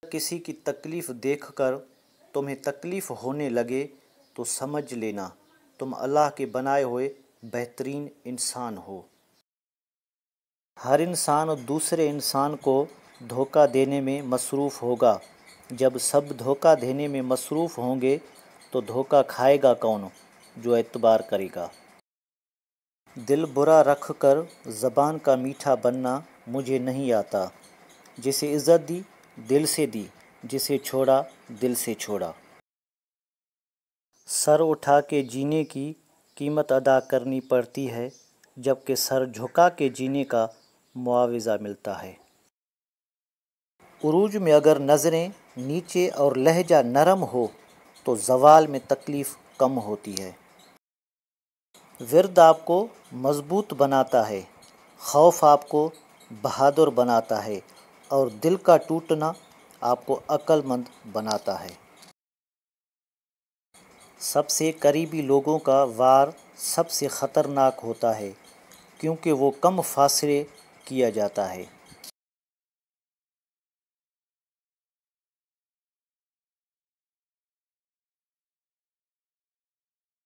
किसी की तकलीफ़ देखकर तुम्हें तकलीफ़ होने लगे तो समझ लेना तुम अल्लाह के बनाए हुए बेहतरीन इंसान हो। हर इंसान दूसरे इंसान को धोखा देने में मसरूफ़ होगा। जब सब धोखा देने में मसरूफ़ होंगे तो धोखा खाएगा कौन जो एतबार करेगा। दिल बुरा रख कर ज़बान का मीठा बनना मुझे नहीं आता। जिसे इज़्ज़त दी दिल से दी, जिसे छोड़ा दिल से छोड़ा। सर उठा के जीने की कीमत अदा करनी पड़ती है, जबकि सर झुका के जीने का मुआवज़ा मिलता है। उरूज में अगर नज़रें नीचे और लहजा नरम हो तो ज़वाल में तकलीफ़ कम होती है। विर्द आपको मज़बूत बनाता है, खौफ आपको बहादुर बनाता है और दिल का टूटना आपको अक्लमंद बनाता है। सबसे करीबी लोगों का वार सबसे ख़तरनाक होता है, क्योंकि वो कम फासले किया जाता है।